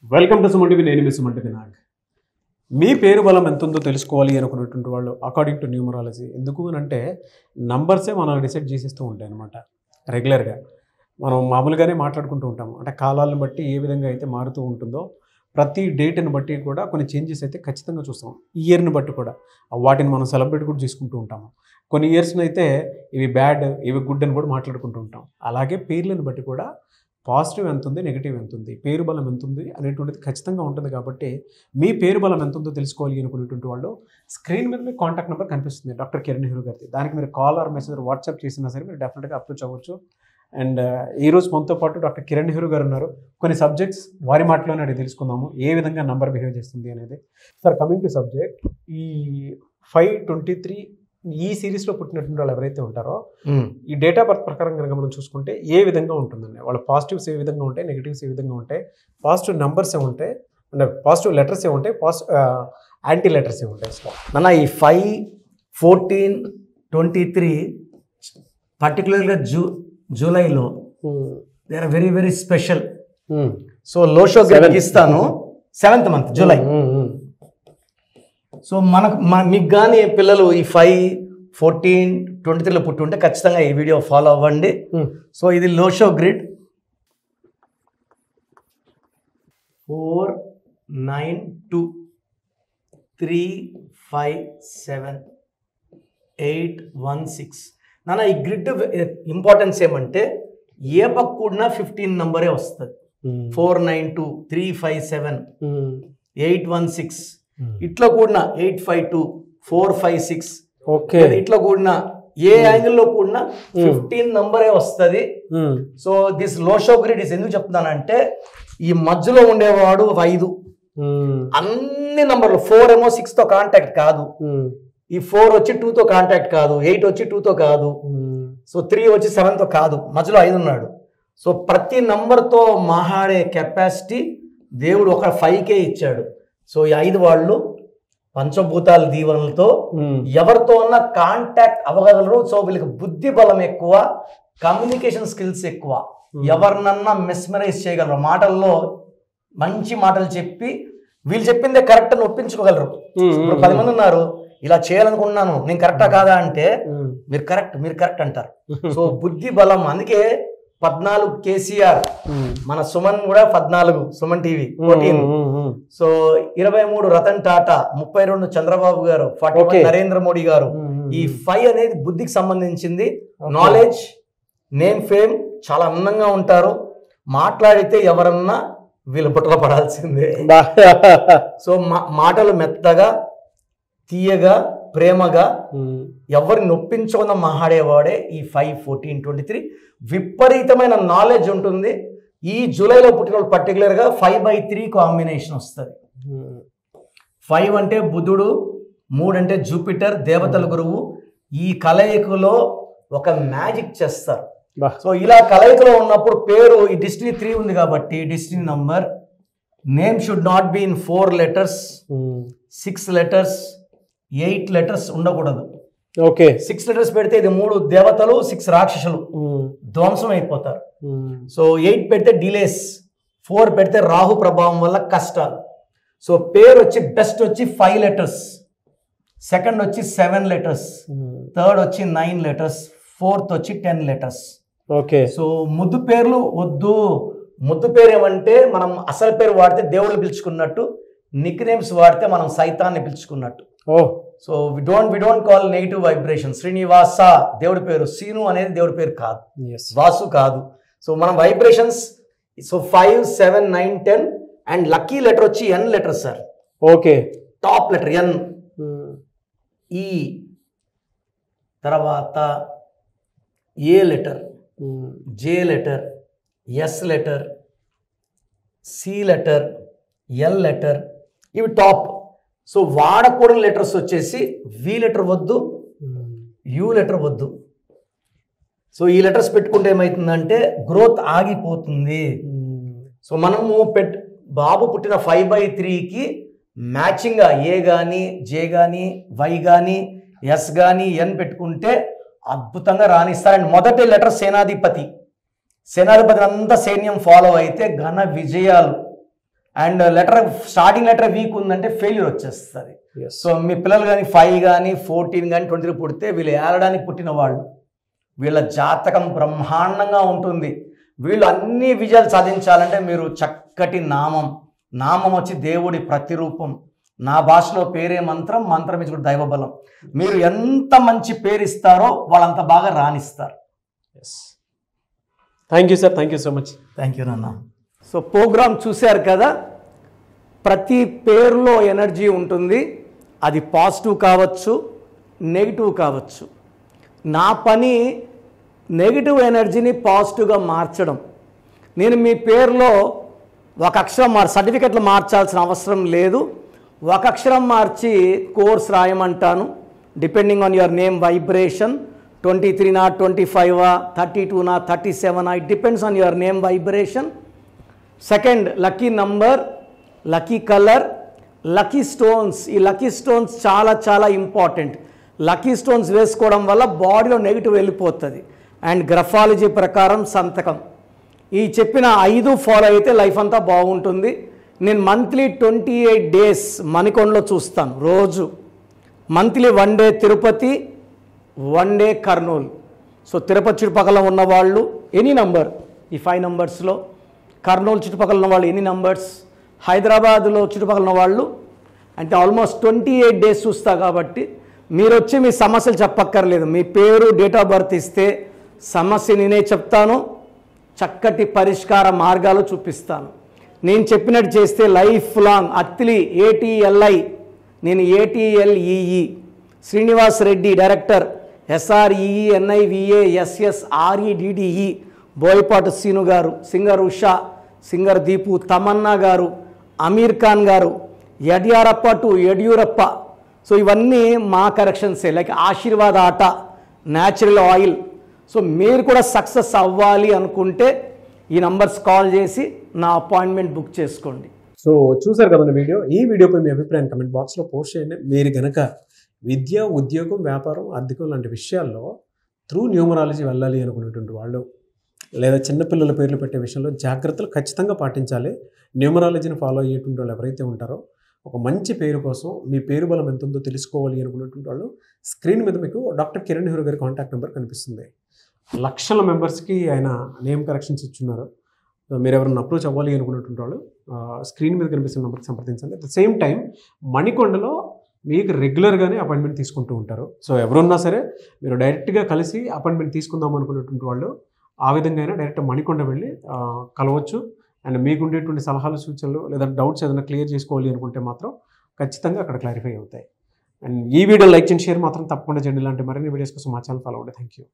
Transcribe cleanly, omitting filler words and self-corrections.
Welcome to Suman TV. నేను మీ Suman TV Nag. మీ పేరు బలం ఎంత ఉందో తెలుసుకోవాలి అనుకున్నటువంటి వాళ్ళు అకార్డింగ్ టు న్యూమరాలజీ ఎందుకు అని అంటే నంబర్సే మనం డిసైడ్ చేసేస్తూ ఉంటాయి అనమాట. రెగ్యులర్గా మనం మామూలుగానే మాట్లాడుకుంటూ ఉంటాము. అంటే కాలాలను బట్టి ఏ విధంగా అయితే మారుతూ ఉంటుందో ప్రతి డేట్ని బట్టి కూడా కొన్ని చేంజెస్ అయితే ఖచ్చితంగా చూస్తాం. ఇయర్ని బట్టి కూడా వాటిని మనం సెలబ్రేట్ కూడా చేసుకుంటూ ఉంటాము. కొన్ని ఇయర్స్ని అయితే ఇవి బ్యాడ్ ఇవి గుడ్ అని కూడా మాట్లాడుకుంటూ ఉంటాం. అలాగే పేర్లను బట్టి కూడా పాజిటివ్ ఎంత ఉంది, నెగిటివ్ ఎంత ఉంది, పేరు బలం ఎంత ఉంది అనేటువంటిది ఖచ్చితంగా ఉంటుంది. కాబట్టి మీ పేరు బలం ఎంత ఉందో తెలుసుకోవాలి అనుకునేటువంటి వాళ్ళు స్క్రీన్ మీద మీ కాంటాక్ట్ నెంబర్ కనిపిస్తుంది, డాక్టర్ కిరణ్ నెహ్రూ గారిది. దానికి మీరు కాల్ ఆర్ మెసేజ్ వాట్సాప్ చేసినా సరే మీరు డెఫినెట్గా అప్రోచ్ అవ్వచ్చు. అండ్ ఈరోజు మనతో పాటు డాక్టర్ కిరణ్ నెహ్రూ గారు ఉన్నారు. కొన్ని సబ్జెక్ట్స్ వారి మాటలోనే అడిగి తెలుసుకుందాము ఏ విధంగా నంబర్ బిహేవ్ చేస్తుంది అనేది. సార్, కమింగ్ టు సబ్జెక్ట్, ఈ 523 ఈ సిరీస్లో పుట్టినటువంటి వాళ్ళు ఎవరైతే ఉంటారో ఈ డేట్ ఆఫ్ బర్త్ ప్రకారం కనుక మనం చూసుకుంటే ఏ విధంగా ఉంటుందండి? వాళ్ళ పాజిటివ్స్ ఏ విధంగా ఉంటాయి, నెగిటివ్స్ ఏ విధంగా ఉంటాయి, పాజిటివ్ నెంబర్స్ ఏ ఉంటాయి, అంటే పాజిటివ్ లెటర్స్ ఏ ఉంటాయి, యాంటీ లెటర్స్ ఏ ఉంటాయి? మన ఈ 5, 14, 23 పర్టికులర్గా జూలైలో they are very very special. So లోషో ఇస్తాను 7th మంత్ జూలై. సో మీకు కానీ పిల్లలు ఈ 5, 14, 23లో పుట్టి ఉంటే ఖచ్చితంగా ఈ వీడియో ఫాలో అవ్వండి. సో ఇది లోషో గ్రిడ్ 4, 9, 2, 3, 5, 7, 8, 1, 6. నాన్న ఈ గ్రిడ్ ఇంపార్టెన్స్ ఏమంటే ఏ పక్క కూడినా 15 నంబరే వస్తుంది. 4, 9, 2, 3, 5, 7, 8, 1, 6. ఇట్లా కూడిన 8, 5, 2, 4, 5, 6. ఓకే, ఇట్లా కూడిన ఏ యాంగిల్లో కూడినా 15 నంబరే వస్తుంది. So this Lo Shu grid is ఎందుకు చెప్తున్నానంటే ఈ మధ్యలో ఉండేవాడు 5 అన్ని నంబర్లు 4 ఏమో 6తో కాంటాక్ట్ కాదు, ఈ 4 వచ్చి 2తో కాంటాక్ట్ కాదు, 8 వచ్చి 2తో కాదు, సో 3 వచ్చి 7తో కాదు, మధ్యలో 5 ఉన్నాడు. సో ప్రతి నంబర్తో మాట్లాడే కెపాసిటీ దేవుడు ఒక 5కే ఇచ్చాడు. సో ఈ 5 వాళ్ళు పంచభూతాల దీవెనలతో ఎవరితో అన్నా కాంటాక్ట్ అవ్వగలరు. సో వీళ్ళకి బుద్ధి బలం ఎక్కువ, కమ్యూనికేషన్ స్కిల్స్ ఎక్కువ, ఎవరినన్నా మెస్మరైజ్ చేయగలరు. మాటల్లో మంచి మాటలు చెప్పి వీళ్ళు చెప్పిందే కరెక్ట్ అని ఒప్పించుకోగలరు. ఇప్పుడు 10 మంది ఉన్నారు, ఇలా చేయాలనుకున్నాను, నేను కరెక్టా కాదా అంటే మీరు కరెక్ట్ అంటారు. సో బుద్ధి బలం. అందుకే 14 కేసీఆర్, మన సుమన్ కూడా 14 సుమన్ టీవీ 14. సో 23 రతన్ టాటా, 32 చంద్రబాబు గారు, 41 నరేంద్ర మోడీ గారు. ఈ 5 అనేది బుద్ధికి సంబంధించింది. నాలెడ్జ్, నేమ్, ఫేమ్, చాలా అందంగా ఉంటారు. మాట్లాడితే ఎవరన్నా వీళ్ళు బుట్టలో పడాల్సిందే. సో మాటలు మెత్తగా, తీయగా, ప్రేమగా, ఎవరిని నొప్పించకుండా మాట్లాడేవాడే ఈ 5, 14, 23. విపరీతమైన నాలెడ్జ్ ఉంటుంది. ఈ జూలైలో పుట్టిన వాళ్ళు పర్టికులర్గా 5/3 కాంబినేషన్ వస్తుంది. 5 అంటే బుధుడు, 3 అంటే జూపిటర్, దేవతల గురువు. ఈ కలయికలో ఒక మ్యాజిక్ చేస్తారు. సో ఇలా కలయికలో ఉన్నప్పుడు పేరు ఈ డిస్టినీ 3 ఉంది కాబట్టి destiny number. Name should not be in 4 letters, 6 letters, 8 letters ఉండకూడదు. ఓకే, 6 letters పెడితే ఇది 3 దేవతలు, 6 రాక్షసులు ధ్వంసం అయిపోతారు. సో 8 పెడితే డిలేస్, 4 పెడితే రాహు ప్రభావం వల్ల కష్టాలు. సో పేరు వచ్చి బెస్ట్ వచ్చి 5 letters, సెకండ్ వచ్చి 7 letters, థర్డ్ వచ్చి 9 letters, ఫోర్త్ వచ్చి 10 letters. ఓకే. సో ముద్దు పేర్లు వద్దు. ముద్దు పేరు ఏమంటే మనం అసలు పేరు వాడితే దేవుళ్ళు పిలుచుకున్నట్టు, నిక్ నేమ్స్ వాడితే మనం సైతాన్ని పిలుచుకున్నట్టు. So we don't call negative vibration. Srinivasa దేవుడి పేరు, సీను అనేది దేవుడి పేరు కాదు, వాసు కాదు. సో మనం vibrations. So 5, 7, 9, 10 and lucky letter వచ్చి N letter sir. Okay, top letter N, ఈ తర్వాత A letter, J letter, S letter, C letter, L letter, ఇవి టాప్. సో వాడకూడని లెటర్స్ వచ్చేసి వి లెటర్ వద్దు, యూ లెటర్ వద్దు. సో ఈ లెటర్స్ పెట్టుకుంటే ఏమవుతుందంటే గ్రోత్ ఆగిపోతుంది. సో మనము బాబు పుట్టిన 5/3కి మ్యాచింగ్గా ఏ కానీ, జే కానీ, వై కానీ, ఎస్ కానీ, ఎన్ పెట్టుకుంటే అద్భుతంగా రాణిస్తారు. అండ్ మొదటి లెటర్ సేనాధిపతి. సేనాధిపతి అంతా సైన్యం ఫాలో అయితే ఘన విజయాలు. And letter starting letter week ఉందంటే ఫెయిల్యూర్ వచ్చేస్తుంది. Yes. సో మీ పిల్లలు కానీ 5 కానీ 14 కానీ 23 పుడితే వీళ్ళు ఏలడానికి పుట్టిన వాళ్ళు, వీళ్ళ జాతకం బ్రహ్మాండంగా ఉంటుంది. వీళ్ళు అన్ని విజయాలు సాధించాలంటే మీరు చక్కటి నామం వచ్చి దేవుడి ప్రతిరూపం. నా భాషలో పేరే మంత్రం, మంత్రం ఇచ్చి దైవబలం. మీరు ఎంత మంచి పేరు ఇస్తారో వాళ్ళంత బాగా రాణిస్తారు. Thank you sir, thank you so much. Thank you నాన్న. సో ప్రోగ్రామ్ చూశారు కదా, ప్రతి పేరులో ఎనర్జీ ఉంటుంది. అది పాజిటివ్ కావచ్చు, నెగిటివ్ కావచ్చు. నా పని నెగిటివ్ ఎనర్జీని పాజిటివ్గా మార్చడం. నేను మీ పేరులో ఒక అక్షరం సర్టిఫికెట్లు మార్చాల్సిన అవసరం లేదు. ఒక అక్షరం మార్చి కోర్స్ రాయమంటాను. Depending on your name vibration, 23 25 32 37 it depends on your name vibration. Second, lucky number, lucky colour, lucky stones. ఈ లక్కీ స్టోన్స్ చాలా చాలా ఇంపార్టెంట్. లక్కీ స్టోన్స్ వేసుకోవడం వల్ల బాడీలో నెగిటివ్ వెళ్ళిపోతుంది. అండ్ గ్రఫాలజీ ప్రకారం సంతకం. ఈ చెప్పిన 5 ఫాలో అయితే లైఫ్ అంతా బాగుంటుంది. నేను మంత్లీ 28 డేస్ మణికొండలో చూస్తాను రోజు. Monthly 1 day Tirupati, 1 day Kurnool. So Tirupati చుట్టుపక్కల ఉన్నవాళ్ళు ఎనీ నంబర్, ఈ 5 నంబర్స్లో, కర్నూలు చుట్టుపక్కల ఉన్న వాళ్ళు ఎనీ నంబర్స్, హైదరాబాద్లో చుట్టుపక్కల ఉన్న వాళ్ళు అంటే ఆల్మోస్ట్ 28 డేస్ చూస్తా. కాబట్టి మీరు వచ్చి మీ సమస్యలు చెప్పక్కర్లేదు. మీ పేరు, డేట్ ఆఫ్ బర్త్ ఇస్తే సమస్య నేనే చెప్తాను, చక్కటి పరిష్కార మార్గాలు చూపిస్తాను. నేను చెప్పినట్టు చేస్తే లైఫ్ లాంగ్. అత్తిలి ATLI, నేను ATLEE, Srinivas Reddy director, SREENIVASSREDDE, Boyapati Seenu గారు, సింగర్ ఉషా, సింగర్ దీపు, తమన్నా గారు, అమీర్ ఖాన్ గారు, యడ్యూరప్ప. సో ఇవన్నీ మా కరెక్షన్సే. లైక్ ఆశీర్వాద్ ఆట, న్యాచురల్ ఆయిల్. సో మీరు కూడా సక్సెస్ అవ్వాలి అనుకుంటే ఈ నంబర్స్ కాల్ చేసి నా అపాయింట్మెంట్ బుక్ చేసుకోండి. సో చూసారు కదా వీడియో. ఈ వీడియోపై మీ అభిప్రాయాన్ని కమెంట్ బాక్స్లో పోస్ట్ చేయండి. మీరు కనుక విద్య, ఉద్యోగం, వ్యాపారం, ఆర్థికం లాంటి విషయాల్లో త్రూ న్యూమరాలజీ వెళ్ళాలి అనుకునేటువంటి వాళ్ళు, లేదా చిన్నపిల్లల పేర్లు పెట్టే విషయంలో జాగ్రత్తలు ఖచ్చితంగా పాటించాలి. న్యూమరాలజీని ఫాలో అయ్యేటువంటి వాళ్ళు ఎవరైతే ఉంటారో, ఒక మంచి పేరు కోసం మీ పేరు బలం ఎంత ఉందో తెలుసుకోవాలి అనుకునేటువంటి వాళ్ళు స్క్రీన్ మీద మీకు డాక్టర్ కిరణ్ నెహ్రూ గారి కాంటాక్ట్ నెంబర్ కనిపిస్తుంది. లక్షల మెంబర్స్కి ఆయన నేమ్ కరెక్షన్స్ ఇచ్చున్నారు. మీరు ఎవరైనా అప్రోచ్ అవ్వాలి అనుకునేటువంటి వాళ్ళు స్క్రీన్ మీద కనిపిస్తున్న నెంబర్కి సంప్రదించండి. అట్ ద సేమ్ టైం మణికొండలో మీకు రెగ్యులర్గానే అపాయింట్మెంట్ తీసుకుంటూ ఉంటారు. సో ఎవరున్నా సరే మీరు డైరెక్ట్గా కలిసి అపాయింట్మెంట్ తీసుకుందాం అనుకునేటువంటి వాళ్ళు ఆ విధంగా అయినా డైరెక్ట్ మణికొండ వెళ్ళి కలవచ్చు. అండ్ మీకు ఉండేటువంటి సలహాలు, సూచనలు లేదా డౌట్స్ ఏదైనా క్లియర్ చేసుకోవాలి అనుకుంటే మాత్రం ఖచ్చితంగా అక్కడ క్లారిఫై అవుతాయి. అండ్ ఈ వీడియో లైక్ చేయండి, షేర్ మాత్రం తప్పకుండా చేయండి. ఇలాంటి మరిన్ని వీడియోస్ కోసం మా ఛానల్ ఫాలో అవ్వండి. Thank you.